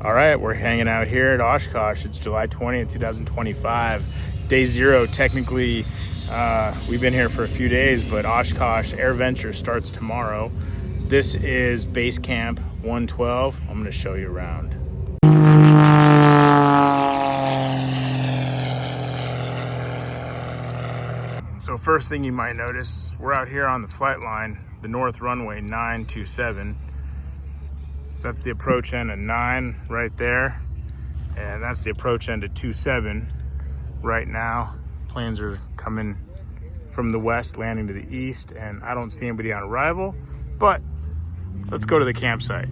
All right, we're hanging out here at Oshkosh. It's July 20th, 2025. Day zero, technically, we've been here for a few days, but Oshkosh Airventure starts tomorrow. This is Basecamp112. I'm gonna show you around. So first thing you might notice, we're out here on the flight line, the north runway 927. That's the approach end of 9 right there. And that's the approach end of 27 right now. Planes are coming from the west, landing to the east, and I don't see anybody on arrival, but let's go to the campsite.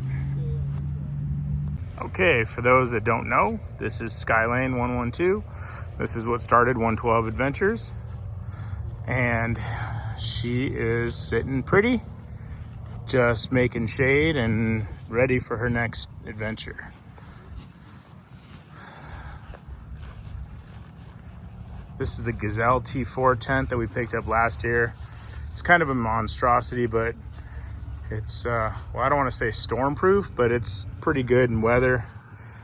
Okay, for those that don't know, this is Skylane 112. This is what started 112 Adventures. And she is sitting pretty, just making shade and ready for her next adventure. This is the Gazelle T4 tent that we picked up last year. It's kind of a monstrosity, but it's, well, I don't want to say storm-proof, but it's pretty good in weather,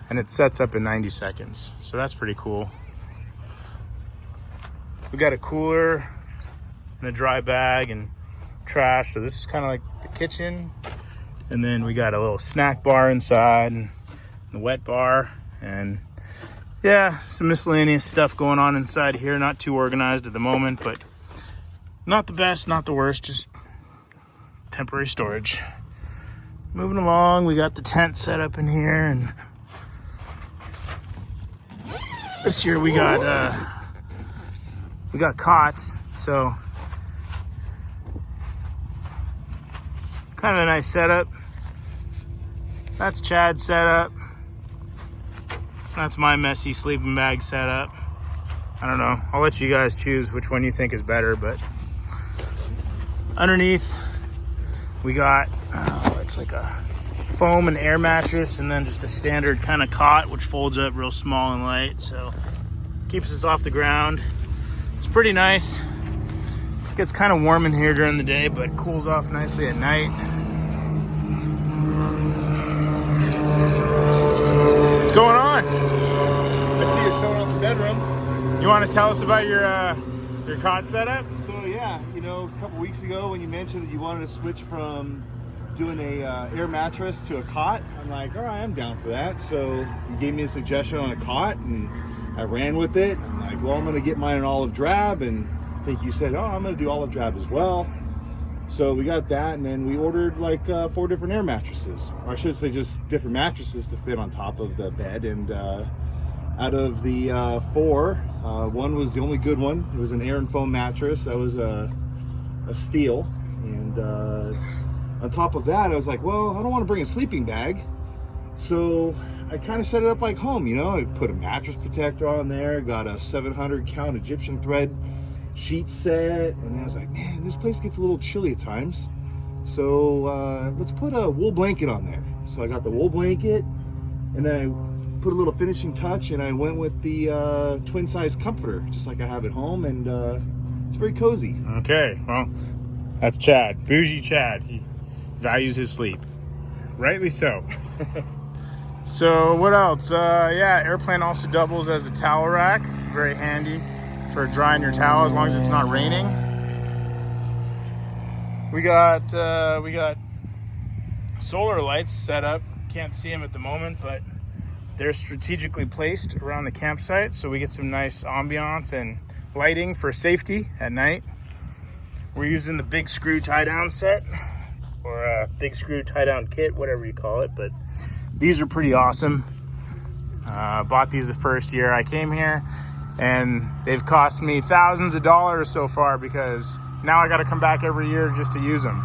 and it sets up in 90 seconds. So that's pretty cool. We got a cooler and a dry bag and trash. So this is kind of like the kitchen. And then we got a little snack bar inside and a wet bar. And yeah, some miscellaneous stuff going on inside here. Not too organized at the moment, but not the best, not the worst, just temporary storage. Moving along, we got the tent set up in here, and this year we got cots, so kind of a nice setup. That's Chad's setup. That's my messy sleeping bag setup. I don't know. I'll let you guys choose which one you think is better, but underneath we got, it's like a foam and air mattress, and then just a standard kind of cot, which folds up real small and light. So keeps us off the ground. It's pretty nice. It gets kind of warm in here during the day, but cools off nicely at night. What's going on? I see you're showing off the bedroom. You want to tell us about your cot setup? So yeah, you know, a couple weeks ago when you mentioned that you wanted to switch from doing a air mattress to a cot, I'm like, all right, I'm down for that. So you gave me a suggestion on a cot, and I ran with it. I'm like, well, I'm going to get mine in olive drab, and I think you said, oh, I'm going to do olive drab as well. So we got that, and then we ordered like 4 different air mattresses, or I should say just different mattresses to fit on top of the bed. And out of the 4, one was the only good one. It was an air and foam mattress. That was a steel. And on top of that, I was like, well, I don't want to bring a sleeping bag. So I kind of set it up like home, you know. I put a mattress protector on there, got a 700 count Egyptian thread sheet set, and then I was like, man, this place gets a little chilly at times. So let's put a wool blanket on there. So I got the wool blanket, and then I put a little finishing touch, and I went with the twin size comforter, just like I have at home, and it's very cozy. Okay, well, that's Chad, bougie Chad. He values his sleep, rightly so. So what else? Yeah, airplane also doubles as a towel rack. Very handy for drying your towel as long as it's not raining. We got solar lights set up. Can't see them at the moment, but they're strategically placed around the campsite, so we get some nice ambiance and lighting for safety at night. We're using the big screw tie down set, or a big screw tie down kit, whatever you call it, but these are pretty awesome. Bought these the first year I came here, and they've cost me thousands of dollars so far, because now I got to come back every year just to use them.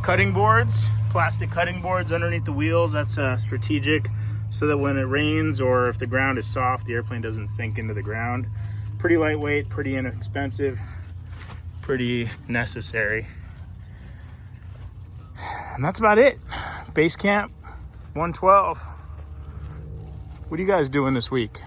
Cutting boards, plastic cutting boards underneath the wheels. That's strategic, so that when it rains or if the ground is soft, the airplane doesn't sink into the ground. Pretty lightweight, pretty inexpensive, pretty necessary. And that's about it. Basecamp 112. What are you guys doing this week?